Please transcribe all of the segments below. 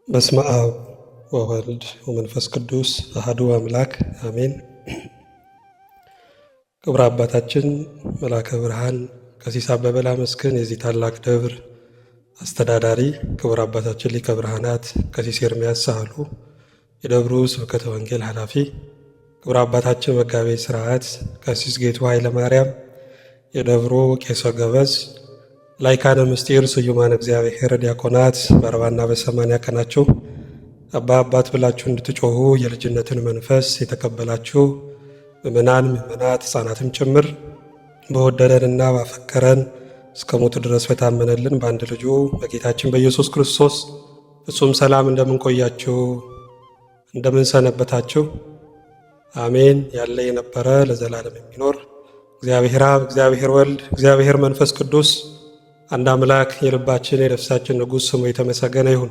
በስመ አብ ወወልድ ወመንፈስ ቅዱስ አሐዱ አምላክ አሜን። ክቡር አባታችን መልአከ ብርሃን ቀሲስ አበበ ላመስግን የዚህ ታላቅ ደብር አስተዳዳሪ፣ ክቡር አባታችን ሊቀ ብርሃናት ቀሲስ ኤርምያስ ሳህሉ የደብሩ ስብከተ ወንጌል ኃላፊ፣ ክቡር አባታችን መጋቤ ሥርዓት ቀሲስ ጌቱ ኃይለ ማርያም የደብሩ ቄሰ ገበዝ፣ ላይካነ ምስጢር ስዩማን እግዚአብሔር ዲያቆናት በ40ና በ80 ቀናችሁ አባት ብላችሁ እንድትጮሁ የልጅነትን መንፈስ የተቀበላችሁ ምእመናን፣ ምእመናት፣ ሕፃናትም ጭምር በወደደንና ባፈቀረን እስከ ሞቱ ድረስ በታመነልን በአንድ ልጁ በጌታችን በኢየሱስ ክርስቶስ ፍጹም ሰላም እንደምንቆያችሁ እንደምንሰነበታችሁ አሜን። ያለ የነበረ ለዘላለም የሚኖር እግዚአብሔር አብ፣ እግዚአብሔር ወልድ፣ እግዚአብሔር መንፈስ ቅዱስ አንድ አምላክ የልባችን የነፍሳችን ንጉሥ ስሙ የተመሰገነ ይሁን።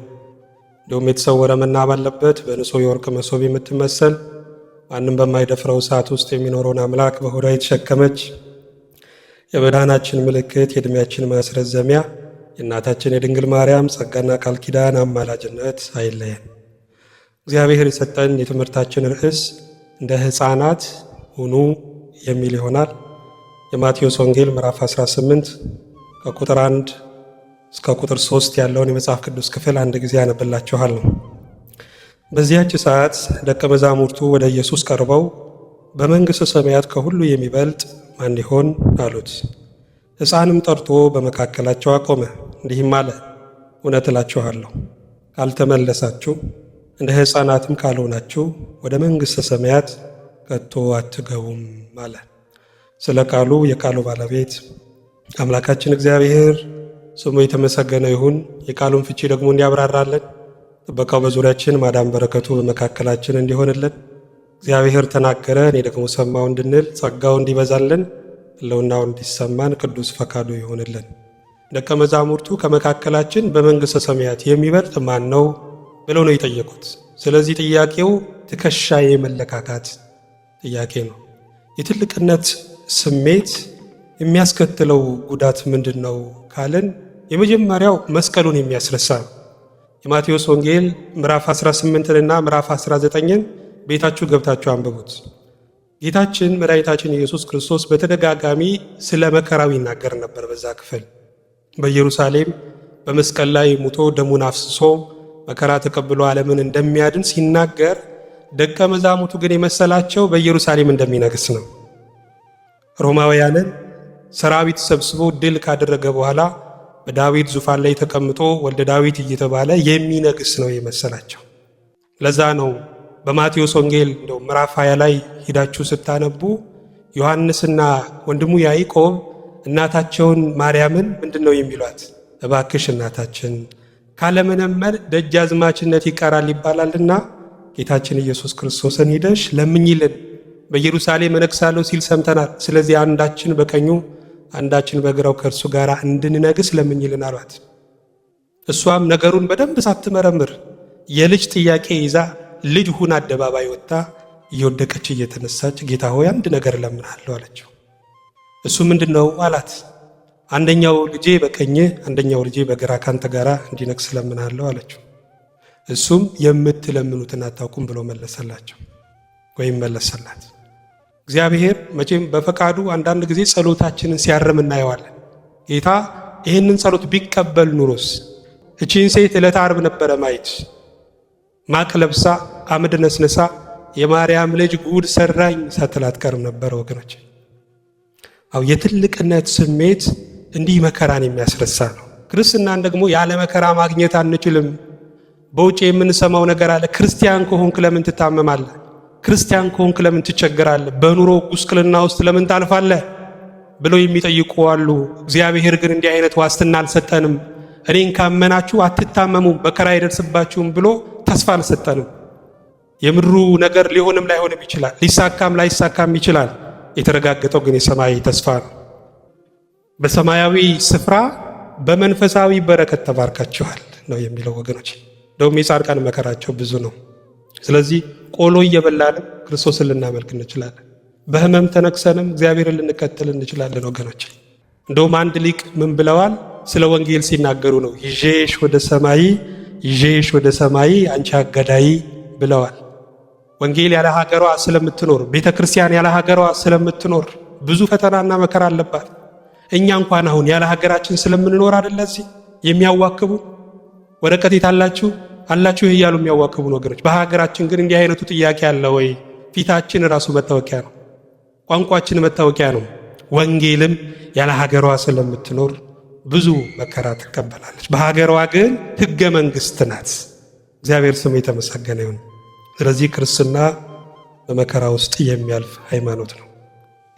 እንዲሁም የተሰወረ መና ባለበት በንጹሕ የወርቅ መሶብ የምትመሰል ማንም በማይደፍረው እሳት ውስጥ የሚኖረውን አምላክ በሆዷ የተሸከመች የመዳናችን ምልክት የዕድሜያችን ማስረዘሚያ የእናታችን የድንግል ማርያም ጸጋና ቃል ኪዳን አማላጅነት አይለየን። እግዚአብሔር የሰጠን የትምህርታችን ርዕስ እንደ ሕፃናት ሁኑ የሚል ይሆናል። የማቴዎስ ወንጌል ምዕራፍ 18 ከቁጥር 1 እስከ ቁጥር 3 ያለውን የመጽሐፍ ቅዱስ ክፍል አንድ ጊዜ አነብላችኋለሁ። በዚያች ሰዓት ደቀ መዛሙርቱ ወደ ኢየሱስ ቀርበው በመንግሥተ ሰማያት ከሁሉ የሚበልጥ ማን ይሆን አሉት። ሕፃንም ጠርቶ በመካከላቸው አቆመ፣ እንዲህም አለ፣ እውነት እላችኋለሁ ካልተመለሳችሁ እንደ ሕፃናትም ካልሆናችሁ ወደ መንግሥተ ሰማያት ከቶ አትገቡም አለ። ስለ ቃሉ የቃሉ ባለቤት አምላካችን እግዚአብሔር ስሙ የተመሰገነ ይሁን። የቃሉን ፍቺ ደግሞ እንዲያብራራለን፣ ጥበቃው በዙሪያችን ማዳን በረከቱ በመካከላችን እንዲሆንልን እግዚአብሔር ተናገረ እኔ ደግሞ ሰማው እንድንል ጸጋው እንዲበዛልን ሕልውናው እንዲሰማን ቅዱስ ፈቃዱ ይሆንልን። ደቀ መዛሙርቱ ከመካከላችን በመንግሥተ ሰማያት የሚበልጥ ማን ነው ብለው ነው የጠየቁት። ስለዚህ ጥያቄው ትከሻ የመለካካት ጥያቄ ነው። የትልቅነት ስሜት የሚያስከትለው ጉዳት ምንድን ነው ካልን የመጀመሪያው መስቀሉን የሚያስረሳ ነው። የማቴዎስ ወንጌል ምዕራፍ 18ና ምዕራፍ 19ን ቤታችሁ ገብታችሁ አንብቡት። ጌታችን መድኃኒታችን ኢየሱስ ክርስቶስ በተደጋጋሚ ስለ መከራው ይናገር ነበር። በዛ ክፍል በኢየሩሳሌም በመስቀል ላይ ሙቶ ደሙን አፍስሶ መከራ ተቀብሎ ዓለምን እንደሚያድን ሲናገር፣ ደቀ መዛሙርቱ ግን የመሰላቸው በኢየሩሳሌም እንደሚነግስ ነው። ሮማውያንን ሰራዊት ሰብስቦ ድል ካደረገ በኋላ በዳዊት ዙፋን ላይ ተቀምጦ ወልደ ዳዊት እየተባለ የሚነግስ ነው የመሰላቸው። ለዛ ነው በማቴዎስ ወንጌል እንደው ምዕራፍ 20 ላይ ሂዳችሁ ስታነቡ ዮሐንስና ወንድሙ ያዕቆብ እናታቸውን ማርያምን ምንድን ነው የሚሏት? እባክሽ እናታችን ካለመነመን ደጃዝማችነት ይቀራል ይባላልና ጌታችን ኢየሱስ ክርስቶስን ሂደሽ ለምኝልን፣ በኢየሩሳሌም እነግሣለሁ ሲል ሰምተናል። ስለዚህ አንዳችን በቀኙ አንዳችን በግራው ከእርሱ ጋር እንድንነግስ ለምኝልን አሏት። እሷም ነገሩን በደንብ ሳትመረምር የልጅ ጥያቄ ይዛ ልጅ ሁን አደባባይ ወጥታ እየወደቀች እየተነሳች ጌታ ሆይ አንድ ነገር እለምንሃለሁ አለችው። እሱ ምንድን ነው አላት። አንደኛው ልጄ በቀኝ አንደኛው ልጄ በግራ ካንተ ጋር እንዲነግስ እለምንሃለሁ አለችው። እሱም የምትለምኑትን አታውቁም ብሎ መለሰላቸው ወይም መለሰላት። እግዚአብሔር መቼም በፈቃዱ አንዳንድ ጊዜ ጸሎታችንን ሲያርም እናየዋለን። ጌታ ይህንን ጸሎት ቢቀበል ኑሮስ እቺን ሴት ዕለተ ዓርብ ነበረ ማየት። ማቅ ለብሳ አመድ ነስነሳ የማርያም ልጅ ጉድ ሰራኝ ሳትል አትቀርም ነበረ ወገኖች። የትልቅነት ስሜት እንዲህ መከራን የሚያስረሳ ነው። ክርስትናን ደግሞ ያለ መከራ ማግኘት አንችልም። በውጭ የምንሰማው ነገር አለ። ክርስቲያን ከሆንክ ለምን ትታመማለህ? ክርስቲያን ከሆንክ ለምን ትቸገራለህ? በኑሮ ጉስቅልና ውስጥ ለምን ታልፋለህ? ብለው የሚጠይቁ አሉ። እግዚአብሔር ግን እንዲህ አይነት ዋስትና አልሰጠንም። እኔን ካመናችሁ አትታመሙም፣ መከራ አይደርስባችሁም ብሎ ተስፋ አልሰጠንም። የምድሩ ነገር ሊሆንም ላይሆንም ይችላል፣ ሊሳካም ላይሳካም ይችላል። የተረጋገጠው ግን የሰማይ ተስፋ ነው። በሰማያዊ ስፍራ በመንፈሳዊ በረከት ተባርካችኋል ነው የሚለው ወገኖች። እንደውም የጻድቃን መከራቸው ብዙ ነው። ስለዚህ ቆሎ እየበላንም ክርስቶስን ልናመልክ እንችላለን። በሕመም ተነክሰንም እግዚአብሔርን ልንከተል እንችላለን ወገኖች። እንደውም አንድ ሊቅ ምን ብለዋል? ስለ ወንጌል ሲናገሩ ነው ይዤሽ ወደ ሰማይ ይዤሽ ወደ ሰማይ አንቺ አገዳይ ብለዋል። ወንጌል ያለ ሀገሯ ስለምትኖር፣ ቤተ ክርስቲያን ያለ ሀገሯ ስለምትኖር ብዙ ፈተናና መከራ አለባት። እኛ እንኳን አሁን ያለ ሀገራችን ስለምንኖር አይደለ እዚህ የሚያዋክቡ ወረቀት የታላችሁ አላችሁ እያሉ የሚያዋክቡ ወገኖች። በሀገራችን ግን እንዲህ አይነቱ ጥያቄ አለ ወይ? ፊታችን ራሱ መታወቂያ ነው። ቋንቋችን መታወቂያ ነው። ወንጌልም ያለ ሀገሯ ስለምትኖር ብዙ መከራ ትቀበላለች። በሀገሯ ግን ሕገ መንግሥት ናት። እግዚአብሔር ስሙ የተመሰገነ ይሁን። ስለዚህ ክርስትና በመከራ ውስጥ የሚያልፍ ሃይማኖት ነው።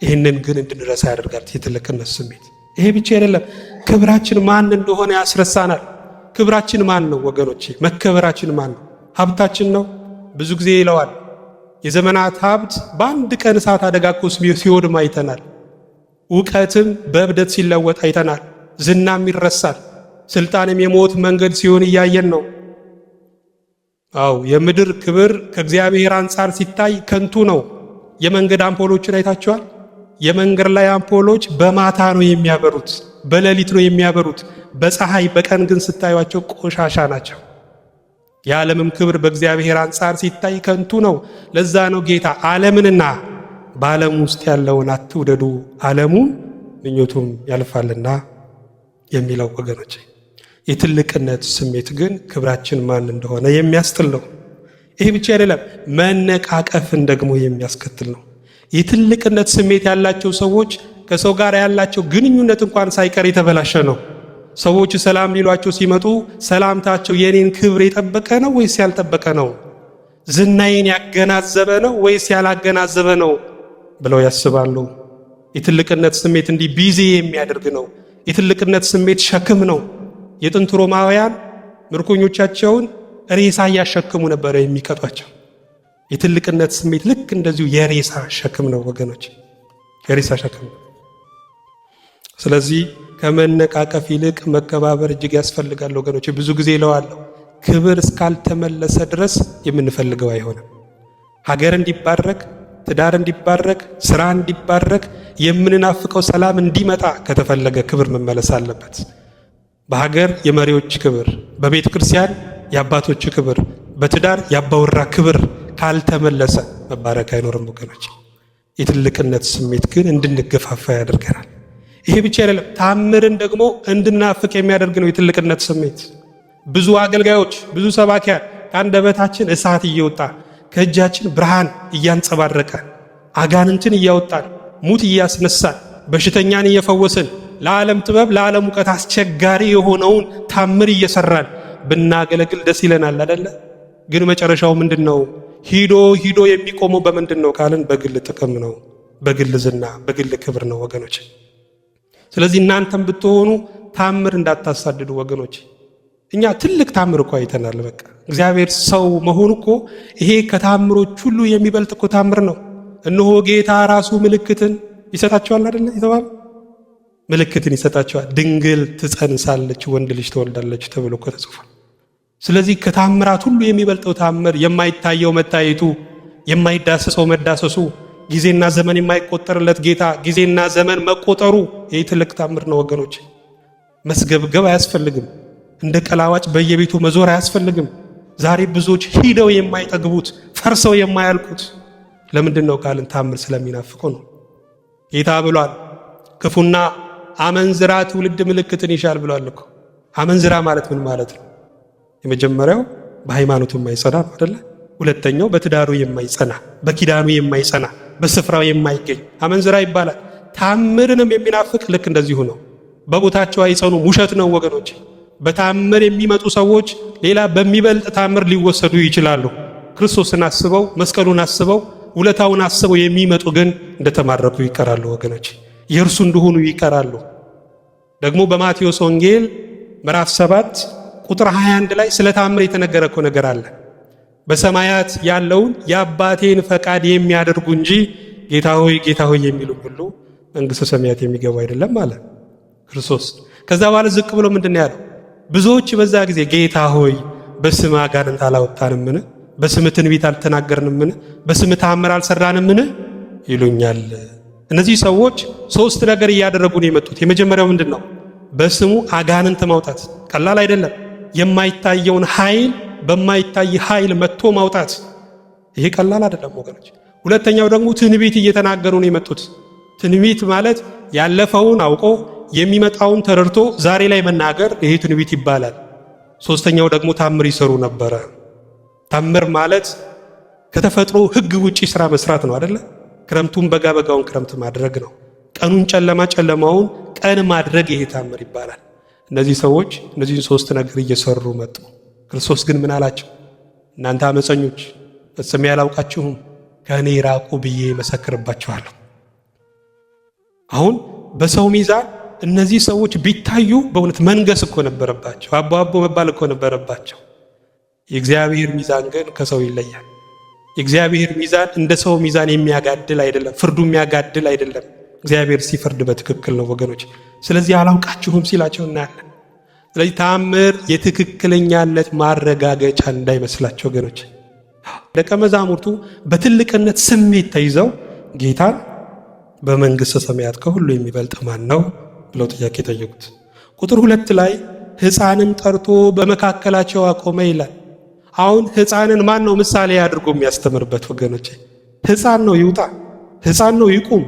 ይህንን ግን እንድንረሳ ያደርጋል የትልቅነት ስሜት። ይሄ ብቻ አይደለም፣ ክብራችን ማን እንደሆነ ያስረሳናል። ክብራችን ማን ነው ወገኖቼ? መከበራችን ማን ነው? ሀብታችን ነው? ብዙ ጊዜ ይለዋል የዘመናት ሀብት በአንድ ቀን እሳት አደጋ እኮ ሲወድም አይተናል። እውቀትም በእብደት ሲለወጥ አይተናል። ዝናም ይረሳል። ስልጣንም የሞት መንገድ ሲሆን እያየን ነው። አው የምድር ክብር ከእግዚአብሔር አንጻር ሲታይ ከንቱ ነው። የመንገድ አምፖሎችን አይታችኋል? የመንገድ ላይ አምፖሎች በማታ ነው የሚያበሩት፣ በሌሊት ነው የሚያበሩት። በፀሐይ በቀን ግን ስታዩቸው ቆሻሻ ናቸው። የዓለምም ክብር በእግዚአብሔር አንጻር ሲታይ ከንቱ ነው። ለዛ ነው ጌታ ዓለምንና በዓለም ውስጥ ያለውን አትውደዱ፣ ዓለሙም ምኞቱም ያልፋልና የሚለው ወገኖች። የትልቅነት ስሜት ግን ክብራችን ማን እንደሆነ የሚያስጥል ነው። ይሄ ብቻ አይደለም፣ መነቃቀፍን ደግሞ የሚያስከትል ነው። የትልቅነት ስሜት ያላቸው ሰዎች ከሰው ጋር ያላቸው ግንኙነት እንኳን ሳይቀር የተበላሸ ነው። ሰዎች ሰላም ሊሏቸው ሲመጡ ሰላምታቸው የኔን ክብር የጠበቀ ነው ወይስ ያልጠበቀ ነው? ዝናዬን ያገናዘበ ነው ወይስ ያላገናዘበ ነው ብለው ያስባሉ። የትልቅነት ስሜት እንዲህ ቢዚ የሚያደርግ ነው። የትልቅነት ስሜት ሸክም ነው። የጥንት ሮማውያን ምርኮኞቻቸውን ሬሳ እያሸክሙ ነበር የሚቀጧቸው። የትልቅነት ስሜት ልክ እንደዚሁ የሬሳ ሸክም ነው ወገኖች፣ የሬሳ ሸክም ነው። ስለዚህ ከመነቃቀፍ ይልቅ መከባበር እጅግ ያስፈልጋል ወገኖች። ብዙ ጊዜ እለዋለሁ፣ ክብር እስካልተመለሰ ድረስ የምንፈልገው አይሆንም። ሀገር እንዲባረክ፣ ትዳር እንዲባረክ፣ ስራ እንዲባረክ፣ የምንናፍቀው ሰላም እንዲመጣ ከተፈለገ ክብር መመለስ አለበት። በሀገር የመሪዎች ክብር፣ በቤተ ክርስቲያን የአባቶች ክብር፣ በትዳር የአባወራ ክብር ካልተመለሰ መባረክ አይኖርም ወገኖች። የትልቅነት ስሜት ግን እንድንገፋፋ ያደርገናል። ይሄ ብቻ አይደለም፣ ታምርን ደግሞ እንድናፍቅ የሚያደርግ ነው የትልቅነት ስሜት። ብዙ አገልጋዮች፣ ብዙ ሰባኪያን ከአንደበታችን እሳት እየወጣ ከእጃችን ብርሃን እያንጸባረቀ አጋንንትን እያወጣን ሙት እያስነሳን በሽተኛን እየፈወስን ለዓለም ጥበብ ለዓለም እውቀት አስቸጋሪ የሆነውን ታምር እየሰራን ብናገለግል ደስ ይለናል አይደለ? ግን መጨረሻው ምንድን ነው? ሂዶ የሚቆመው በምንድን ነው ካልን በግል ጥቅም ነው፣ በግል ዝና፣ በግል ክብር ነው ወገኖች። ስለዚህ እናንተም ብትሆኑ ታምር እንዳታሳድዱ ወገኖች። እኛ ትልቅ ታምር እኮ አይተናል። በቃ እግዚአብሔር ሰው መሆኑ እኮ ይሄ ከታምሮች ሁሉ የሚበልጥ እኮ ታምር ነው። እነሆ ጌታ ራሱ ምልክትን ይሰጣቸዋል አይደለ የተባለ ምልክትን ይሰጣቸዋል። ድንግል ትጸንሳለች፣ ወንድ ልጅ ትወልዳለች ተብሎ እኮ ተጽፏል። ስለዚህ ከታምራት ሁሉ የሚበልጠው ታምር የማይታየው መታየቱ፣ የማይዳሰሰው መዳሰሱ፣ ጊዜና ዘመን የማይቆጠርለት ጌታ ጊዜና ዘመን መቆጠሩ፣ ይህ ትልቅ ታምር ነው ወገኖች። መስገብገብ አያስፈልግም። እንደ ቀላዋጭ በየቤቱ መዞር አያስፈልግም። ዛሬ ብዙዎች ሂደው የማይጠግቡት ፈርሰው የማያልቁት ለምንድን ነው ካልን ታምር ስለሚናፍቁ ነው። ጌታ ብሏል፣ ክፉና አመንዝራ ትውልድ ምልክትን ይሻል ብሏል እኮ። አመንዝራ ማለት ምን ማለት ነው? የመጀመሪያው በሃይማኖቱ የማይጸና አይደለ? ሁለተኛው በትዳሩ የማይጸና፣ በኪዳኑ የማይጸና፣ በስፍራው የማይገኝ አመንዝራ ይባላል። ታምርንም የሚናፍቅ ልክ እንደዚሁ ነው። በቦታቸው አይጸኑም። ውሸት ነው ወገኖች። በታምር የሚመጡ ሰዎች ሌላ በሚበልጥ ታምር ሊወሰዱ ይችላሉ። ክርስቶስን አስበው፣ መስቀሉን አስበው፣ ውለታውን አስበው የሚመጡ ግን እንደተማረኩ ይቀራሉ ወገኖች። የእርሱ እንደሆኑ ይቀራሉ። ደግሞ በማቴዎስ ወንጌል ምዕራፍ 7 ቁጥር 21 ላይ ስለ ታምር የተነገረ እኮ ነገር አለ። በሰማያት ያለውን የአባቴን ፈቃድ የሚያደርጉ እንጂ ጌታ ሆይ የሚሉ ሁሉ መንግሥተ ሰማያት የሚገቡ አይደለም አለ ክርስቶስ። ከዛ በኋላ ዝቅ ብሎ ምንድን ነው ያለው? ብዙዎች በዛ ጊዜ ጌታ ሆይ በስም አጋንንት አላወጣንምን? በስም ትንቢት አልተናገርንምን? በስም ተአምር አልሰራንምን? ይሉኛል። እነዚህ ሰዎች ሶስት ነገር እያደረጉ ነው የመጡት። የመጀመሪያው ምንድን ነው? በስሙ አጋንንት ማውጣት። ቀላል አይደለም። የማይታየውን ኃይል በማይታይ ኃይል መጥቶ ማውጣት ይሄ ቀላል አይደለም ወገኖች። ሁለተኛው ደግሞ ትንቢት እየተናገሩ ነው የመጡት። ትንቢት ማለት ያለፈውን አውቆ የሚመጣውን ተረድቶ ዛሬ ላይ መናገር ይሄ ትንቢት ይባላል። ሶስተኛው ደግሞ ታምር ይሰሩ ነበረ። ታምር ማለት ከተፈጥሮ ሕግ ውጪ ስራ መስራት ነው አይደለ? ክረምቱን በጋ በጋውን ክረምት ማድረግ ነው። ቀኑን ጨለማ ጨለማውን ቀን ማድረግ ይሄ ታምር ይባላል። እነዚህ ሰዎች እነዚህን ሶስት ነገር እየሰሩ መጡ። ክርስቶስ ግን ምን አላቸው? እናንተ አመፀኞች ፈጽሜ አላውቃችሁም፣ ከእኔ ራቁ ብዬ መሰክርባችኋለሁ። አሁን በሰው ሚዛን እነዚህ ሰዎች ቢታዩ በእውነት መንገስ እኮ ነበረባቸው፣ አቦ አቦ መባል እኮ ነበረባቸው። የእግዚአብሔር ሚዛን ግን ከሰው ይለያል። የእግዚአብሔር ሚዛን እንደ ሰው ሚዛን የሚያጋድል አይደለም፣ ፍርዱ የሚያጋድል አይደለም። እግዚአብሔር ሲፈርድ በትክክል ነው ወገኖች። ስለዚህ አላውቃችሁም ሲላቸው እናያለን። ስለዚህ ተአምር የትክክለኛነት ማረጋገጫ እንዳይመስላቸው ወገኖች። ደቀ መዛሙርቱ በትልቅነት ስሜት ተይዘው ጌታን በመንግሥተ ሰማያት ከሁሉ የሚበልጥ ማን ነው ብለው ጥያቄ ጠየቁት። ቁጥር 2 ላይ ሕፃንን ጠርቶ በመካከላቸው አቆመ ይላል። አሁን ሕፃንን ማን ነው ምሳሌ አድርጎ የሚያስተምርበት ወገኖች? ሕፃን ነው ይውጣ፣ ሕፃን ነው ይቁም፣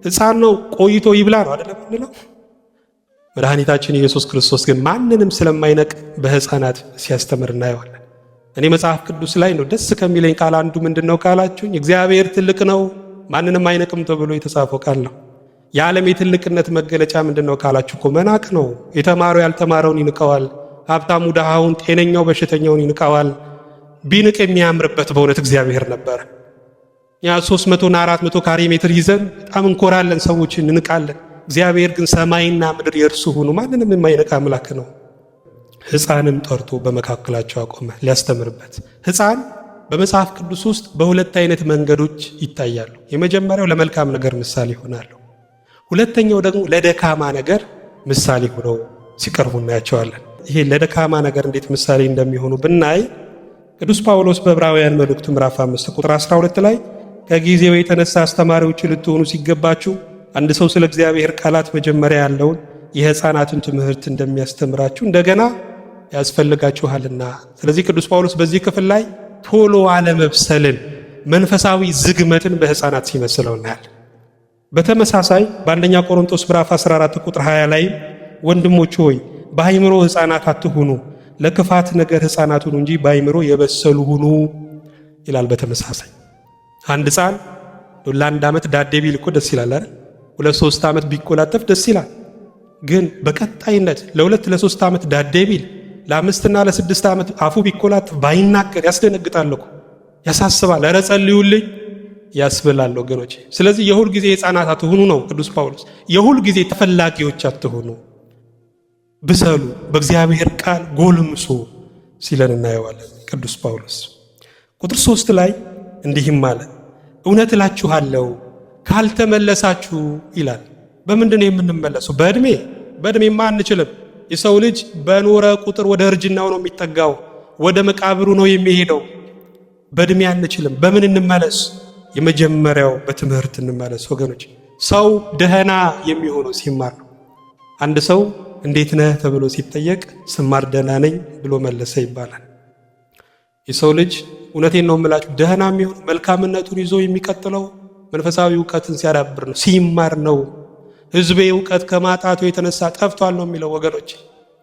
ሕፃን ነው ቆይቶ ይብላ ነው አይደለም እንለው። መድኃኒታችን ኢየሱስ ክርስቶስ ግን ማንንም ስለማይነቅ በሕፃናት ሲያስተምር እናየዋለን። እኔ መጽሐፍ ቅዱስ ላይ ነው ደስ ከሚለኝ ቃል አንዱ ምንድነው ካላችሁኝ፣ እግዚአብሔር ትልቅ ነው ማንንም አይነቅም ተብሎ የተጻፈው ቃል ነው። የዓለም የትልቅነት መገለጫ ምንድነው ካላችሁ እኮ መናቅ ነው። የተማረው ያልተማረውን ይንቀዋል፣ ሀብታሙ ድሃውን፣ ጤነኛው በሽተኛውን ይንቀዋል። ቢንቅ የሚያምርበት በእውነት እግዚአብሔር ነበር። ያ 300 እና 400 ካሬ ሜትር ይዘን በጣም እንኮራለን፣ ሰዎችን እንንቃለን። እግዚአብሔር ግን ሰማይና ምድር የእርሱ ሆኑ ማንንም የማይነቅ አምላክ ነው። ሕፃንም ጠርቶ በመካከላቸው አቆመ ሊያስተምርበት። ሕፃን በመጽሐፍ ቅዱስ ውስጥ በሁለት አይነት መንገዶች ይታያሉ። የመጀመሪያው ለመልካም ነገር ምሳሌ ይሆናሉ። ሁለተኛው ደግሞ ለደካማ ነገር ምሳሌ ሆነው ሲቀርቡ እናያቸዋለን። ይሄ ለደካማ ነገር እንዴት ምሳሌ እንደሚሆኑ ብናይ ቅዱስ ጳውሎስ በዕብራውያን መልእክቱ ምዕራፍ 5 ቁጥር 12 ላይ ከጊዜው የተነሳ አስተማሪዎች ልትሆኑ ሲገባችሁ አንድ ሰው ስለ እግዚአብሔር ቃላት መጀመሪያ ያለውን የሕፃናትን ትምህርት እንደሚያስተምራችሁ እንደገና ያስፈልጋችኋልና። ስለዚህ ቅዱስ ጳውሎስ በዚህ ክፍል ላይ ቶሎ አለመብሰልን፣ መንፈሳዊ ዝግመትን በሕፃናት ሲመስለው እናያለን። በተመሳሳይ በአንደኛ ቆሮንቶስ ምዕራፍ 14 ቁጥር 20 ላይ ወንድሞች ሆይ በአይምሮ ሕፃናት አትሁኑ፣ ለክፋት ነገር ሕፃናት ሁኑ እንጂ በአይምሮ የበሰሉ ሁኑ ይላል። በተመሳሳይ አንድ ሕፃን ለ1 ዓመት ዳዴ ቢል እኮ ደስ ይላል አይደል? 2-3 ዓመት ቢቆላጠፍ ደስ ይላል። ግን በቀጣይነት ለ2 ለ3 ዓመት ዳዴ ቢል ለ5 እና ለ6 ዓመት አፉ ቢቆላጠፍ ባይናገር ያስደነግጣል እኮ፣ ያሳስባል። ኧረ ጸልዩልኝ ያስብላል ወገኖች። ስለዚህ የሁል ጊዜ ሕፃናት አትሁኑ ነው ቅዱስ ጳውሎስ። የሁል ጊዜ ተፈላጊዎች አትሁኑ፣ ብሰሉ፣ በእግዚአብሔር ቃል ጎልምሱ ሲለን እናየዋለን ቅዱስ ጳውሎስ። ቁጥር 3 ላይ እንዲህም አለ፣ እውነት እላችኋለሁ ካልተመለሳችሁ ይላል። በምንድን ነው የምንመለሰው? በዕድሜማ አንችልም። የሰው ልጅ በኖረ ቁጥር ወደ እርጅናው ነው የሚጠጋው፣ ወደ መቃብሩ ነው የሚሄደው። በዕድሜ አንችልም። በምን እንመለስ? የመጀመሪያው በትምህርት እንመለስ ወገኖች። ሰው ደህና የሚሆነው ሲማር ነው። አንድ ሰው እንዴት ነህ ተብሎ ሲጠየቅ ስማር ደህና ነኝ ብሎ መለሰ ይባላል። የሰው ልጅ እውነቴን ነው የምላችሁ ደህና የሚሆነው መልካምነቱን ይዞ የሚቀጥለው መንፈሳዊ እውቀትን ሲያዳብር ነው፣ ሲማር ነው። ሕዝቤ እውቀት ከማጣቱ የተነሳ ጠፍቷል ነው የሚለው ወገኖች።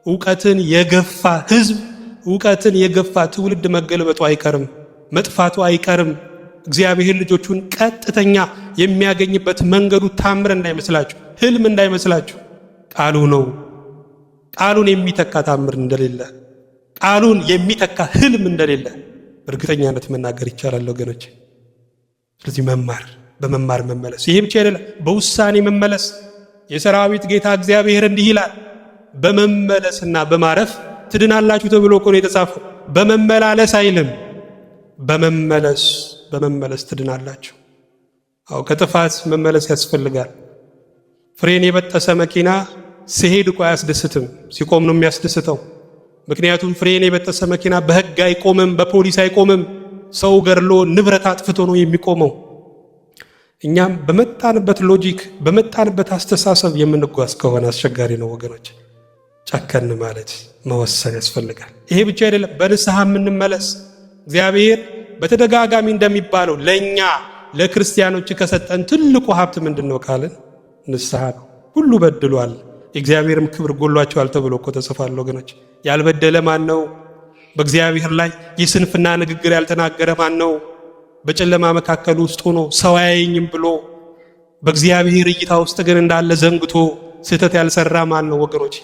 እውቀትን የገፋ ሕዝብ፣ እውቀትን የገፋ ትውልድ መገልበጡ አይቀርም፣ መጥፋቱ አይቀርም። እግዚአብሔር ልጆቹን ቀጥተኛ የሚያገኝበት መንገዱ ታምር እንዳይመስላችሁ፣ ህልም እንዳይመስላችሁ፣ ቃሉ ነው። ቃሉን የሚተካ ታምር እንደሌለ፣ ቃሉን የሚተካ ህልም እንደሌለ እርግጠኛነት መናገር ይቻላል ወገኖች። ስለዚህ መማር፣ በመማር መመለስ፣ ይሄ ብቻ አይደለም፣ በውሳኔ መመለስ። የሰራዊት ጌታ እግዚአብሔር እንዲህ ይላል፣ በመመለስና በማረፍ ትድናላችሁ ተብሎ እኮ ነው የተጻፈው። በመመላለስ አይልም፣ በመመለስ ትድናላችሁ። አዎ ከጥፋት መመለስ ያስፈልጋል። ፍሬን የበጠሰ መኪና ሲሄድ እኮ አያስደስትም፣ ሲቆም ነው የሚያስደስተው። ምክንያቱም ፍሬን የበጠሰ መኪና በህግ አይቆምም፣ በፖሊስ አይቆምም። ሰው ገድሎ ንብረት አጥፍቶ ነው የሚቆመው። እኛም በመጣንበት ሎጂክ፣ በመጣንበት አስተሳሰብ የምንጓዝ ከሆነ አስቸጋሪ ነው ወገኖች። ጨከን ማለት መወሰን ያስፈልጋል። ይሄ ብቻ አይደለም፣ በንስሐ የምንመለስ እግዚአብሔር በተደጋጋሚ እንደሚባለው ለኛ ለክርስቲያኖች ከሰጠን ትልቁ ሀብት ምንድነው ካልን ንስሐ ነው። ሁሉ በድሏል የእግዚአብሔርም ክብር ጎሏቸዋል ተብሎ እኮ ተጽፏል ወገኖች። ያልበደለ ማን ነው? በእግዚአብሔር ላይ የስንፍና ንግግር ያልተናገረ ማን ነው? በጨለማ መካከል ውስጥ ሆኖ ሰው አያየኝም ብሎ በእግዚአብሔር እይታ ውስጥ ግን እንዳለ ዘንግቶ ስህተት ያልሰራ ማን ነው ወገኖች?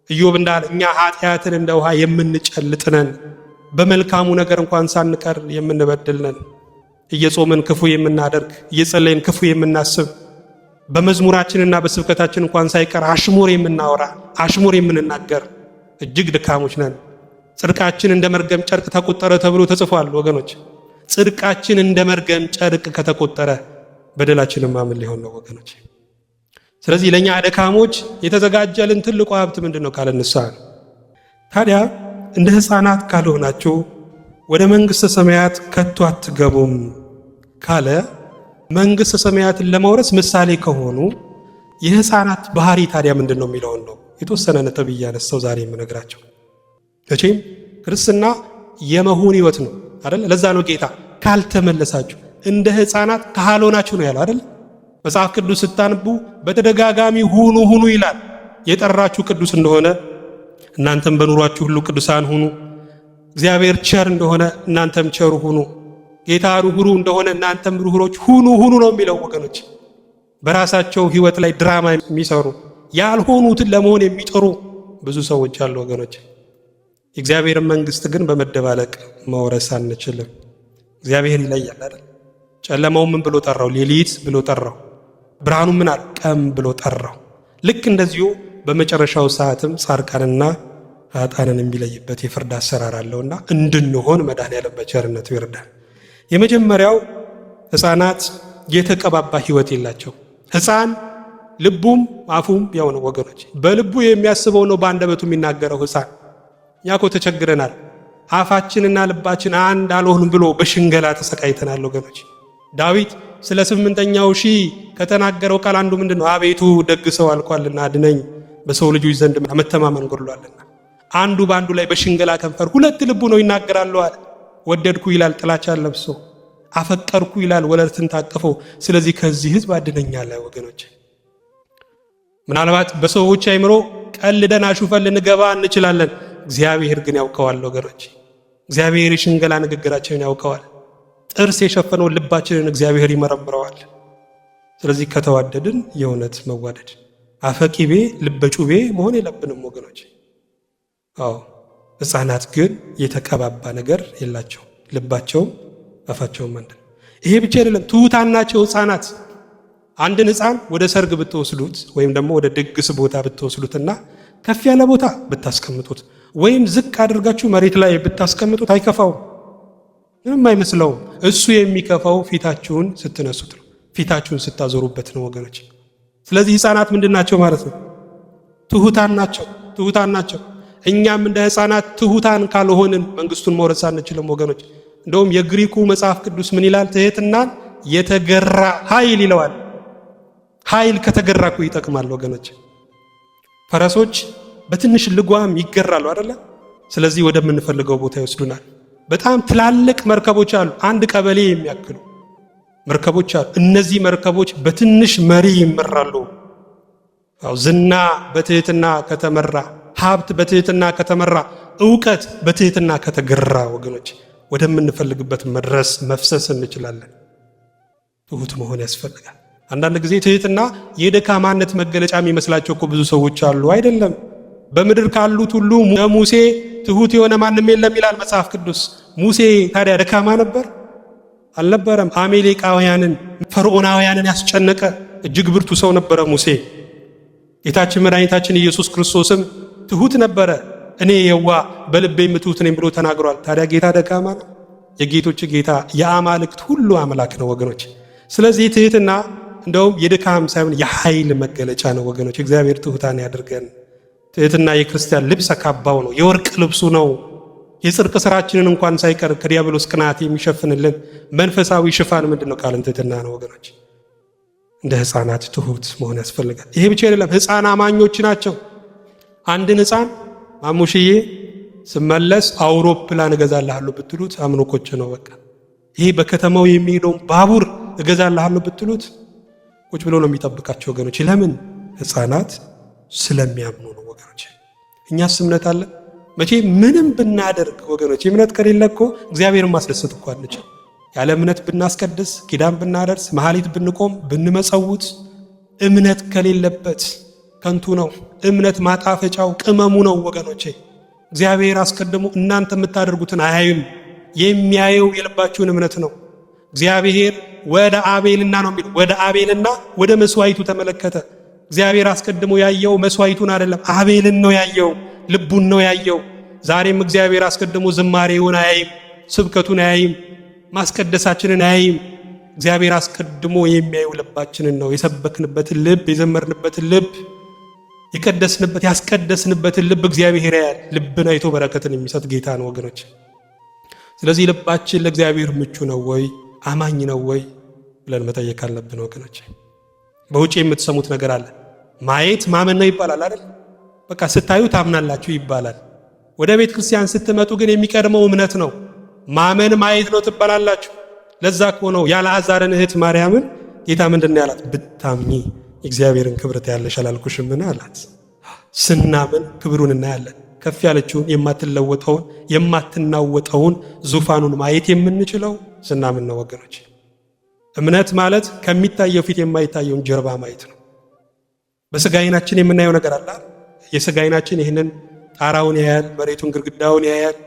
ኢዮብ እንዳለ እኛ ኃጢአትን እንደ ውሃ የምንጨልጥነን፣ በመልካሙ ነገር እንኳን ሳንቀር የምንበድልነን፣ እየጾምን ክፉ የምናደርግ፣ እየጸለይን ክፉ የምናስብ፣ በመዝሙራችንና በስብከታችን እንኳን ሳይቀር አሽሙር የምናወራ፣ አሽሙር የምንናገር እጅግ ድካሞች ነን። ጽድቃችን እንደ መርገም ጨርቅ ተቆጠረ ተብሎ ተጽፏል ወገኖች። ጽድቃችን እንደ መርገም ጨርቅ ከተቆጠረ በደላችንማ ምን ሊሆን ነው ወገኖች? ስለዚህ ለኛ ደካሞች የተዘጋጀልን ትልቁ ሀብት ምንድነው ካለ ንስሐ ነው። ታዲያ እንደ ሕፃናት ካልሆናችሁ ወደ መንግሥተ ሰማያት ከቶ አትገቡም ካለ መንግሥተ ሰማያትን ለመውረስ ምሳሌ ከሆኑ የሕፃናት ባህሪ ታዲያ ምንድነው የሚለውን ነው የተወሰነ ነጥብ እያነሳው ዛሬ የምነግራቸው። መቼም ክርስትና የመሆን ሕይወት ነው አይደል? ለዛ ነው ጌታ ካልተመለሳችሁ እንደ ሕፃናት ካልሆናችሁ ነው ያለው አይደል? መጽሐፍ ቅዱስ ስታንቡ በተደጋጋሚ ሁኑ ይላል። የጠራችሁ ቅዱስ እንደሆነ እናንተም በኑሯችሁ ሁሉ ቅዱሳን ሁኑ። እግዚአብሔር ቸር እንደሆነ እናንተም ቸሩ ሁኑ። ጌታ ሩህሩህ እንደሆነ እናንተም ሩህሮች ሁኑ ነው የሚለው ወገኖች። በራሳቸው ሕይወት ላይ ድራማ የሚሰሩ ያልሆኑትን ለመሆን የሚጥሩ ብዙ ሰዎች አሉ ወገኖች። የእግዚአብሔርን መንግሥት ግን በመደባለቅ መውረስ አንችልም። እግዚአብሔር ይለያል አይደል? ጨለማው ምን ብሎ ጠራው? ሌሊት ብሎ ጠራው። ብርሃኑ ምን አለ? ቀን ብሎ ጠራው። ልክ እንደዚሁ በመጨረሻው ሰዓትም ጻድቃንና ኃጥአንን የሚለይበት የፍርድ አሰራር አለውና እንድንሆን መድኃኔዓለም በቸርነቱ ይርዳል። የመጀመሪያው ሕፃናት የተቀባባ ሕይወት የላቸው። ሕፃን ልቡም አፉም ያው ነው ወገኖች። በልቡ የሚያስበው ነው በአንደበቱ የሚናገረው ሕፃን። እኛ እኮ ተቸግረናል። አፋችንና ልባችን አንድ አልሆንም ብሎ በሽንገላ ተሰቃይተናል ወገኖች። ዳዊት ስለ 8ኛው ሺህ ከተናገረው ቃል አንዱ ምንድነው? አቤቱ ደግ ሰው አልቋልና አድነኝ፣ በሰው ልጆች ዘንድ መተማመን ጎድሏልና። አንዱ በአንዱ ላይ በሽንገላ ከንፈር ሁለት ልቡ ነው ይናገራሉ አለ። ወደድኩ ይላል ጥላቻን ለብሶ፣ አፈቀርኩ ይላል ወለትን ታቅፎ። ስለዚህ ከዚህ ሕዝብ አድነኝ አለ ወገኖች። ምናልባት በሰዎች አይምሮ ቀልደን አሹፈን ልንገባ እንችላለን። እግዚአብሔር ግን ያውቀዋል ወገኖች። እግዚአብሔር የሽንገላ ንግግራችንን ያውቀዋል። ጥርስ የሸፈነውን ልባችንን እግዚአብሔር ይመረምረዋል። ስለዚህ ከተዋደድን የእውነት መዋደድ አፈቂቤ ልበጩቤ መሆን የለብንም ወገኖች። አዎ ሕፃናት ግን የተቀባባ ነገር የላቸው፣ ልባቸውም አፋቸውም አንድ። ይሄ ብቻ አይደለም፣ ትሑታን ናቸው ሕፃናት። አንድን ሕፃን ወደ ሰርግ ብትወስዱት ወይም ደግሞ ወደ ድግስ ቦታ ብትወስዱትና ከፍ ያለ ቦታ ብታስቀምጡት ወይም ዝቅ አድርጋችሁ መሬት ላይ ብታስቀምጡት አይከፋውም፣ ምንም አይመስለውም። እሱ የሚከፋው ፊታችሁን ስትነሱት ነው፣ ፊታችሁን ስታዞሩበት ነው ወገኖች። ስለዚህ ሕፃናት ምንድን ናቸው ማለት ነው? ትሑታን ናቸው። እኛም እንደ ሕፃናት ትሑታን ካልሆንን መንግሥቱን መውረስ አንችልም ወገኖች። እንደውም የግሪኩ መጽሐፍ ቅዱስ ምን ይላል? ትሕትናን የተገራ ኃይል ይለዋል። ኃይል ከተገራ እኮ ይጠቅማል ወገኖች። ፈረሶች በትንሽ ልጓም ይገራሉ አይደለ? ስለዚህ ወደምንፈልገው ቦታ ይወስዱናል። በጣም ትላልቅ መርከቦች አሉ፣ አንድ ቀበሌ የሚያክሉ መርከቦች አሉ። እነዚህ መርከቦች በትንሽ መሪ ይመራሉ። ዝና በትሕትና ከተመራ፣ ሀብት በትሕትና ከተመራ፣ ዕውቀት በትሕትና ከተገራ ወገኖች ወደምንፈልግበት መድረስ መፍሰስ እንችላለን። ትሑት መሆን ያስፈልጋል። አንዳንድ ጊዜ ትሕትና የደካማነት መገለጫ የሚመስላቸው እኮ ብዙ ሰዎች አሉ። አይደለም። በምድር ካሉት ሁሉ ሙሴ ትሑት የሆነ ማንም የለም ይላል መጽሐፍ ቅዱስ። ሙሴ ታዲያ ደካማ ነበር? አልነበረም። አሜሌቃውያንን ፈርዖናውያንን ያስጨነቀ እጅግ ብርቱ ሰው ነበረ ሙሴ። ጌታችን መድኃኒታችን ኢየሱስ ክርስቶስም ትሑት ነበረ። እኔ የዋ በልቤም ትሑት ነኝ ብሎ ተናግሯል። ታዲያ ጌታ ደካማ ነው? የጌቶች ጌታ የአማልክት ሁሉ አምላክ ነው ወገኖች። ስለዚህ ትሕትና እንደውም የድካም ሳይሆን የኃይል መገለጫ ነው ወገኖች። እግዚአብሔር ትሑታን ያድርገን። ትሕትና የክርስቲያን ልብሰ ካባው ነው፣ የወርቅ ልብሱ ነው። የጽድቅ ስራችንን እንኳን ሳይቀር ከዲያብሎስ ቅናት የሚሸፍንልን መንፈሳዊ ሽፋን ምንድን ነው ካልን ትሕትና ነው ወገኖች። እንደ ሕፃናት ትሑት መሆን ያስፈልጋል። ይሄ ብቻ አይደለም፣ ሕፃን አማኞች ናቸው። አንድን ሕፃን ማሙሽዬ ስመለስ አውሮፕላን እገዛልሃለሁ ብትሉት አምኖ ቁጭ ነው። በቃ ይሄ በከተማው የሚሄደውን ባቡር እገዛልሃለሁ ብትሉት ቁጭ ብሎ ነው የሚጠብቃቸው ወገኖች። ለምን? ሕፃናት ስለሚያምኑ ነው ወገኖች። እኛስ እምነት አለ? መቼ ምንም ብናደርግ ወገኖች እምነት ከሌለ እኮ እግዚአብሔርን ማስደሰት እኮ አንችል። ያለ እምነት ብናስቀድስ፣ ኪዳን ብናደርስ፣ መሐሌት ብንቆም፣ ብንመጸውት እምነት ከሌለበት ከንቱ ነው። እምነት ማጣፈጫው ቅመሙ ነው ወገኖቼ። እግዚአብሔር አስቀድሞ እናንተ የምታደርጉትን አያዩም። የሚያየው የልባችሁን እምነት ነው። እግዚአብሔር ወደ አቤልና ነው የሚለው፣ ወደ አቤልና ወደ መስዋዕቱ ተመለከተ። እግዚአብሔር አስቀድሞ ያየው መስዋዕቱን አይደለም፣ አቤልን ነው ያየው፣ ልቡን ነው ያየው። ዛሬም እግዚአብሔር አስቀድሞ ዝማሬውን አያይም፣ ስብከቱን አያይም፣ ማስቀደሳችንን አያይም። እግዚአብሔር አስቀድሞ የሚያየው ልባችንን ነው። የሰበክንበትን ልብ፣ የዘመርንበትን ልብ፣ የቀደስንበት ያስቀደስንበትን ልብ እግዚአብሔር ያያል። ልብን አይቶ በረከትን የሚሰጥ ጌታ ነው ወገኖች። ስለዚህ ልባችን ለእግዚአብሔር ምቹ ነው ወይ አማኝ ነው ወይ ብለን መጠየቅ አለብን ወገኖች። በውጭ የምትሰሙት ነገር አለ። ማየት ማመን ነው ይባላል አይደል? በቃ ስታዩ ታምናላችሁ ይባላል። ወደ ቤተ ክርስቲያን ስትመጡ ግን የሚቀድመው እምነት ነው። ማመን ማየት ነው ትባላላችሁ። ለዛ እኮ ነው የአልዓዛርን እህት ማርያምን ጌታ ምንድነው ያላት? ብታምኚ የእግዚአብሔርን ክብር ታያለሽ አላልኩሽምን አላት። ስናምን ክብሩን እናያለን። ከፍ ያለችውን የማትለወጠውን የማትናወጠውን ዙፋኑን ማየት የምንችለው ስናምን ነው ወገኖች። እምነት ማለት ከሚታየው ፊት የማይታየውን ጀርባ ማየት ነው። በስጋ ዓይናችን የምናየው ነገር አለ። የስጋ ዓይናችን ይህንን ጣራውን ያያል፣ መሬቱን፣ ግድግዳውን ያያል።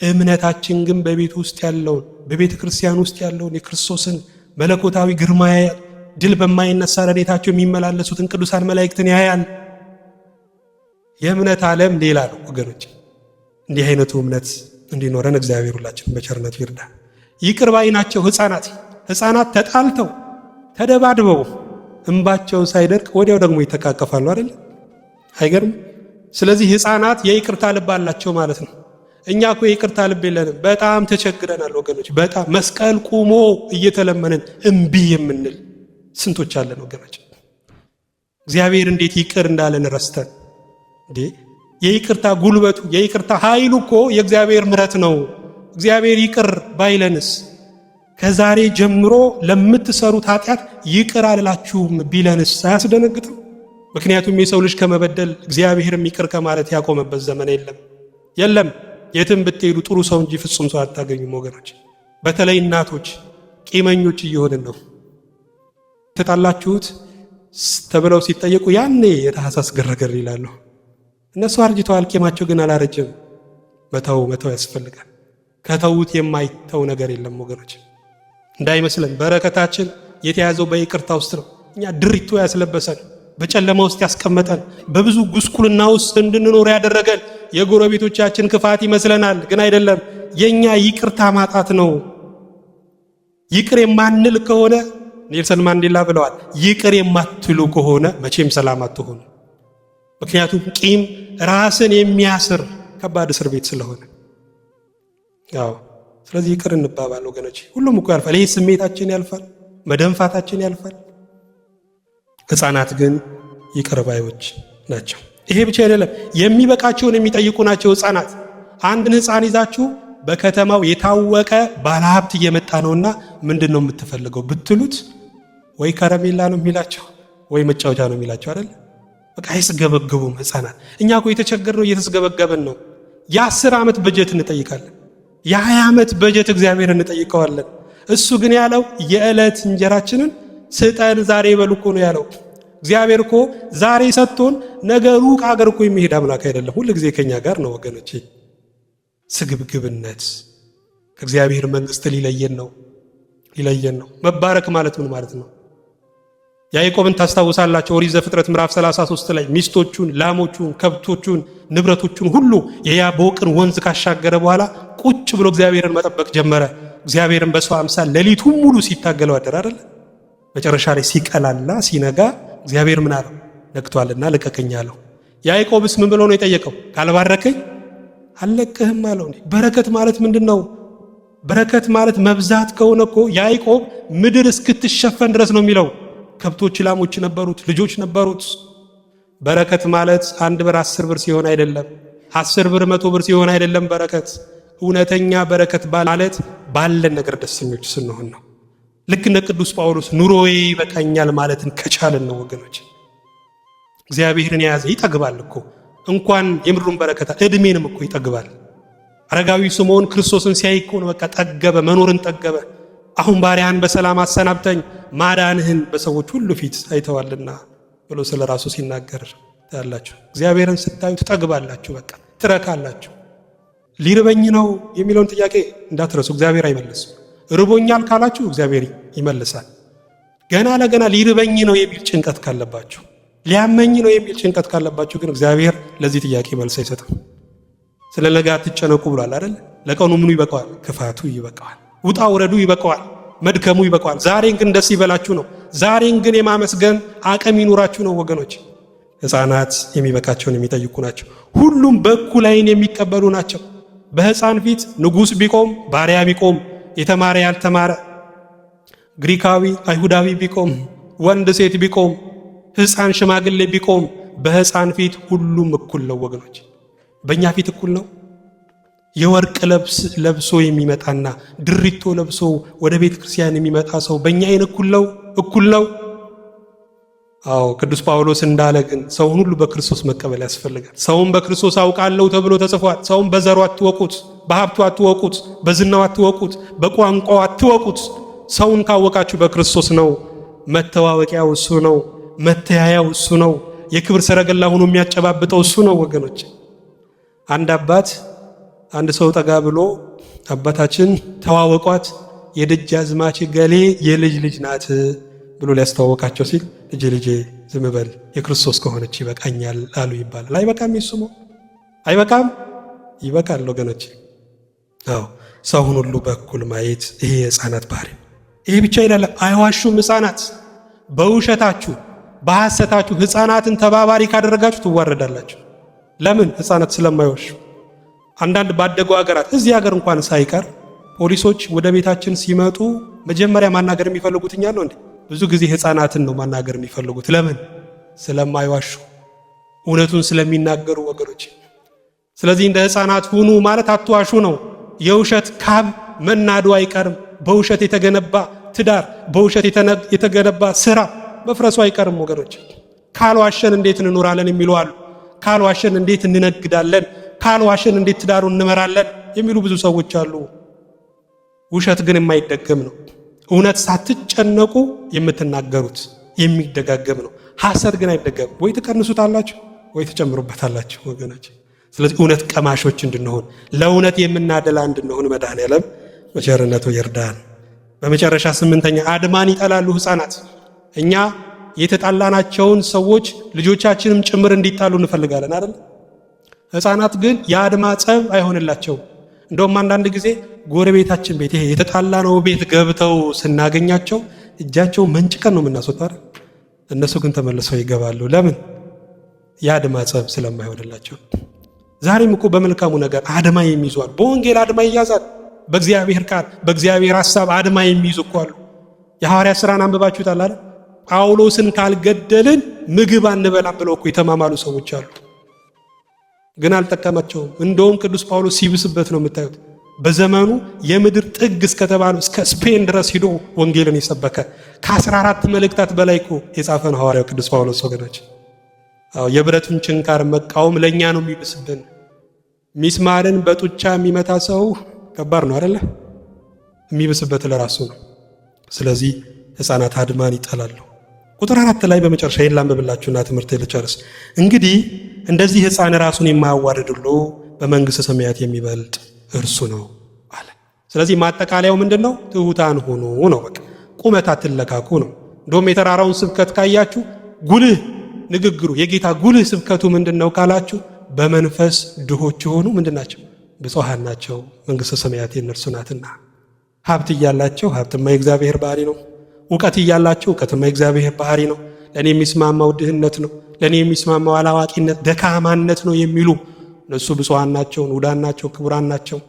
እምነታችን ግን በቤት ውስጥ ያለውን በቤተ ክርስቲያን ውስጥ ያለውን የክርስቶስን መለኮታዊ ግርማ ያያል። ድል በማይነሳ ረድኤታቸው የሚመላለሱትን ቅዱሳን መላእክትን ያያል። የእምነት ዓለም ሌላ ነው ወገኖች። እንዲህ አይነቱ እምነት እንዲኖረን እግዚአብሔር ሁላችን በቸርነቱ ይርዳ። ይቅር ባይ ናቸው ሕፃናት። ሕፃናት ተጣልተው ተደባድበው እንባቸው ሳይደርቅ ወዲያው ደግሞ ይተቃቀፋሉ አይደል? አይገርም? ስለዚህ ሕፃናት የይቅርታ ልብ አላቸው ማለት ነው። እኛ እኮ የይቅርታ ልብ የለንም። በጣም ተቸግረናል ወገኖች። በጣም መስቀል ቁሞ እየተለመንን እምቢ የምንል ስንቶች አለን ወገኖች። እግዚአብሔር እንዴት ይቅር እንዳለን ረስተን እንዴ! የይቅርታ ጉልበቱ የይቅርታ ኃይሉ እኮ የእግዚአብሔር ምሕረት ነው። እግዚአብሔር ይቅር ባይለንስ ከዛሬ ጀምሮ ለምትሰሩት ኃጢአት ይቅር አልላችሁም ቢለንስ አያስደነግጥም? ምክንያቱም የሰው ልጅ ከመበደል እግዚአብሔርም ይቅር ከማለት ያቆመበት ዘመን የለም። የትም ብትሄዱ ጥሩ ሰው እንጂ ፍጹም ሰው አታገኙም ወገኖች። በተለይ እናቶች ቂመኞች እየሆንን ነው። ተጣላችሁት ተብለው ሲጠየቁ ያኔ የታህሳስ ግርግር ይላሉ። እነሱ አርጅተዋል፣ ቂማቸው ግን አላረጀም። መተው ያስፈልጋል። ከተውት የማይተው ነገር የለም ወገኖች። እንዳይመስለን በረከታችን የተያዘው በይቅርታ ውስጥ ነው። እኛ ድሪቶ ያስለበሰን፣ በጨለማ ውስጥ ያስቀመጠን፣ በብዙ ጉስቁልና ውስጥ እንድንኖር ያደረገን የጎረቤቶቻችን ክፋት ይመስለናል፣ ግን አይደለም። የኛ ይቅርታ ማጣት ነው። ይቅር የማንል ከሆነ ኔልሰን ማንዴላ ብለዋል፣ ይቅር የማትሉ ከሆነ መቼም ሰላም አትሆኑ። ምክንያቱም ቂም ራስን የሚያስር ከባድ እስር ቤት ስለሆነ። ስለዚህ ይቅር እንባባል ወገኖች። ሁሉም እኮ ያልፋል። ይሄ ስሜታችን ያልፋል፣ መደንፋታችን ያልፋል። ሕፃናት ግን ይቅር ባዮች ናቸው። ይሄ ብቻ አይደለም፣ የሚበቃቸውን የሚጠይቁ ናቸው ሕፃናት። አንድን ሕፃን ይዛችሁ በከተማው የታወቀ ባለሀብት እየመጣ ነውና ምንድን ነው የምትፈልገው ብትሉት ወይ ከረሜላ ነው የሚላቸው ወይ መጫወቻ ነው የሚላቸው አይደል? በቃ አይስገበገቡም ሕፃናት። እኛ እኮ የተቸገርነው እየተስገበገብን ነው። የ10 ዓመት በጀት እንጠይቃለን፣ የ20 ዓመት በጀት እግዚአብሔር እንጠይቀዋለን። እሱ ግን ያለው የዕለት እንጀራችንን ስጠን ዛሬ በሉ እኮ ነው ያለው። እግዚአብሔር እኮ ዛሬ ሰጥቶን ነገ ሩቅ አገር እኮ የሚሄድ አምላክ አይደለም። ሁሉ ጊዜ ከኛ ጋር ነው ወገኖቼ። ስግብግብነት ከእግዚአብሔር መንግስት ሊለየን ነው። መባረክ ማለት ምን ማለት ነው? ያዕቆብን ታስታውሳላችሁ። ኦሪት ዘፍጥረት ምዕራፍ 33 ላይ ሚስቶቹን፣ ላሞቹን፣ ከብቶቹን፣ ንብረቶቹን ሁሉ የያቦቅን ወንዝ ካሻገረ በኋላ ቁጭ ብሎ እግዚአብሔርን መጠበቅ ጀመረ። እግዚአብሔርን በሰው አምሳል ሌሊቱን ሙሉ ሲታገለው አደረ አይደል? መጨረሻ ላይ ሲቀላላ ሲነጋ እግዚአብሔር ምን አለው? ነግቷልና ልቀቀኝ አለው። ያዕቆብስ ምን ብሎ ነው የጠየቀው? ካልባረከኝ አልለቅህም አለው። በረከት ማለት ምንድነው? በረከት ማለት መብዛት ከሆነ እኮ ያዕቆብ ምድር እስክትሸፈን ድረስ ነው የሚለው። ከብቶች ላሞች ነበሩት፣ ልጆች ነበሩት። በረከት ማለት 1 ብር 10 ብር ሲሆን አይደለም፣ 10 ብር 100 ብር ሲሆን አይደለም። በረከት እውነተኛ በረከት ማለት ባለን ነገር ደስተኞች ስንሆን ነው። ልክ እንደ ቅዱስ ጳውሎስ ኑሮዬ ይበቃኛል ማለትን ከቻለን ነው ወገኖች። እግዚአብሔርን የያዘ ይጠግባል እኮ እንኳን የምድሩን በረከት እድሜንም እኮ ይጠግባል። አረጋዊ ስምዖን ክርስቶስን ሲያይ እኮ ነው በቃ ጠገበ፣ መኖርን ጠገበ። አሁን ባሪያን በሰላም አሰናብተኝ ማዳንህን በሰዎች ሁሉ ፊት አይተዋልና ብሎ ስለ ራሱ ሲናገር ታያላችሁ። እግዚአብሔርን ስታዩ ትጠግባላችሁ፣ በቃ ትረካላችሁ። ሊርበኝ ነው የሚለውን ጥያቄ እንዳትረሱ፣ እግዚአብሔር አይመልስም። ርቦኛል ካላችሁ እግዚአብሔር ይመልሳል። ገና ለገና ሊርበኝ ነው የሚል ጭንቀት ካለባችሁ፣ ሊያመኝ ነው የሚል ጭንቀት ካለባችሁ ግን እግዚአብሔር ለዚህ ጥያቄ መልስ አይሰጥም። ስለ ነገ አትጨነቁ ብሏል አይደል? ለቀኑ ምኑ ይበቃዋል? ክፋቱ ይበቃዋል፣ ውጣ ውረዱ ይበቃዋል፣ መድከሙ ይበቃዋል። ዛሬን ግን ደስ ይበላችሁ ነው። ዛሬን ግን የማመስገን አቅም ይኑራችሁ ነው ወገኖች። ሕፃናት የሚበቃቸውን የሚጠይቁ ናቸው። ሁሉም በእኩል ዓይን የሚቀበሉ ናቸው። በሕፃን ፊት ንጉሥ ቢቆም ባሪያ ቢቆም፣ የተማረ ያልተማረ፣ ግሪካዊ አይሁዳዊ ቢቆም፣ ወንድ ሴት ቢቆም፣ ሕፃን ሽማግሌ ቢቆም፣ በሕፃን ፊት ሁሉም እኩል ነው ወገኖች። በእኛ ፊት እኩል ነው። የወርቅ ልብስ ለብሶ የሚመጣና ድሪቶ ለብሶ ወደ ቤተ ክርስቲያን የሚመጣ ሰው በእኛ ዓይን እኩል ነው። አዎ ቅዱስ ጳውሎስ እንዳለ ግን ሰውን ሁሉ በክርስቶስ መቀበል ያስፈልጋል። ሰውን በክርስቶስ አውቃለሁ ተብሎ ተጽፏል። ሰውን በዘሩ አትወቁት፣ በሀብቱ አትወቁት፣ በዝናው አትወቁት፣ በቋንቋው አትወቁት። ሰውን ካወቃችሁ በክርስቶስ ነው። መተዋወቂያው እሱ ነው። መተያያው እሱ ነው። የክብር ሰረገላ ሆኖ የሚያጨባብጠው እሱ ነው ወገኖች። አንድ አባት አንድ ሰው ጠጋ ብሎ አባታችን ተዋወቋት፣ የደጃዝማች ገሌ የልጅ ልጅ ናት ብሎ ሊያስተዋወቃቸው ሲል ልጄ ዝም በል የክርስቶስ ከሆነች ይበቃኛል አሉ ይባላል። አይበቃም? ይስሙ አይበቃም? ይበቃል ወገኖች። አዎ ሰውን ሁሉ በኩል ማየት ይሄ የሕፃናት ባህሪ። ይሄ ብቻ አይደለም፣ አይዋሹም ሕፃናት። በውሸታችሁ በሐሰታችሁ ሕፃናትን ተባባሪ ካደረጋችሁ ትዋረዳላችሁ። ለምን? ሕፃናት ስለማይዋሹ። አንዳንድ ባደጉ ሀገራት እዚህ ሀገር እንኳን ሳይቀር ፖሊሶች ወደ ቤታችን ሲመጡ መጀመሪያ ማናገር የሚፈልጉት እኛ ነው እንዴ? ብዙ ጊዜ ሕፃናትን ነው ማናገር የሚፈልጉት። ለምን? ስለማይዋሹ፣ እውነቱን ስለሚናገሩ ወገኖች። ስለዚህ እንደ ሕፃናት ሁኑ ማለት አትዋሹ ነው። የውሸት ካብ መናዱ አይቀርም። በውሸት የተገነባ ትዳር፣ በውሸት የተገነባ ስራ መፍረሱ አይቀርም ወገኖች። ካልዋሸን እንዴት እንኖራለን የሚሉ አሉ። ካልዋሸን እንዴት እንነግዳለን፣ ካልዋሸን እንዴት ትዳሩን እንመራለን የሚሉ ብዙ ሰዎች አሉ። ውሸት ግን የማይደገም ነው። እውነት ሳትጨነቁ የምትናገሩት የሚደጋገም ነው። ሐሰት ግን አይደገም። ወይ ትቀንሱታላችሁ ወይ ትጨምሩበታላችሁ ወገኖች። ስለዚህ እውነት ቀማሾች እንድንሆን፣ ለእውነት የምናደላ እንድንሆን መድኃኔዓለም በቸርነቱ ይርዳን። በመጨረሻ 8ኛ አድማን ይጠላሉ ሕፃናት። እኛ የተጣላናቸውን ሰዎች ልጆቻችንም ጭምር እንዲጣሉ እንፈልጋለን አይደል? ሕፃናት ግን የአድማ ጸብ አይሆንላቸውም። እንደውም አንዳንድ ጊዜ ጎረቤታችን ቤት ይሄ የተጣላነው ቤት ገብተው ስናገኛቸው እጃቸው መንጭቀን ነው የምናስወጣው። እነሱ ግን ተመልሰው ይገባሉ። ለምን? የአድማ ጸብ ስለማይሆንላቸው። ዛሬም እኮ በመልካሙ ነገር አድማ የሚይዟል። በወንጌል አድማ ይያዛል። በእግዚአብሔር ቃል በእግዚአብሔር ሐሳብ አድማ የሚይዙ እኮ አሉ። የሐዋርያት ሥራን አንብባችሁታል አይደል? ጳውሎስን ካልገደልን ምግብ አንበላም ብለው እኮ የተማማሉ ሰዎች አሉ። ግን አልጠቀማቸውም። እንደውም ቅዱስ ጳውሎስ ሲብስበት ነው የምታዩት። በዘመኑ የምድር ጥግ እስከተባሉ እስከ ስፔን ድረስ ሂዶ ወንጌልን የሰበከ ከ14 መልእክታት በላይ እኮ የጻፈ ነው ሐዋርያው ቅዱስ ጳውሎስ ወገኖች። የብረቱን ችንካር መቃወም ለእኛ ነው የሚብስብን። ሚስማርን በጡቻ የሚመታ ሰው ከባድ ነው አይደለ? የሚብስበት ለራሱ ነው። ስለዚህ ሕፃናት አድማን ይጠላሉ። ቁጥር 4 ላይ በመጨረሻ ይህን ላንብብላችሁና ትምህርት ልጨርስ። እንግዲህ እንደዚህ ሕፃን ራሱን የማያዋርድ ሁሉ በመንግሥተ ሰማያት የሚበልጥ እርሱ ነው አለ። ስለዚህ ማጠቃለያው ምንድን ነው? ትሑታን ሁኑ ነው። በቃ ቁመት አትለካኩ ነው። እንደውም የተራራውን ስብከት ካያችሁ ጉልህ ንግግሩ የጌታ ጉልህ ስብከቱ ምንድን ነው ካላችሁ፣ በመንፈስ ድሆች የሆኑ ምንድን ናቸው? ብፁዓን ናቸው፣ መንግሥተ ሰማያት የእነርሱ ናትና። ሀብት እያላቸው ሀብትማ የእግዚአብሔር ባህሪ ነው። እውቀት እያላቸው እውቀትማ የእግዚአብሔር ባህሪ ነው። ለእኔ የሚስማማው ድህነት ነው፣ ለእኔ የሚስማማው አላዋቂነት ደካማነት ነው የሚሉ እነሱ ብፁዓን ናቸው፣ ንዑዳን ናቸው፣ ክቡራን ናቸው።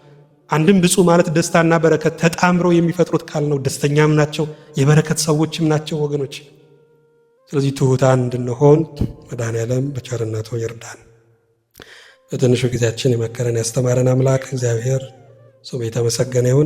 አንድም ብፁዕ ማለት ደስታና በረከት ተጣምረው የሚፈጥሩት ቃል ነው። ደስተኛም ናቸው፣ የበረከት ሰዎችም ናቸው ወገኖች። ስለዚህ ትሑታን እንድንሆን መድኃኔዓለም በቸርነቱ ይርዳን። በትንሹ ጊዜያችን የመከረን ያስተማረን አምላክ እግዚአብሔር ስሙ የተመሰገነ ይሁን።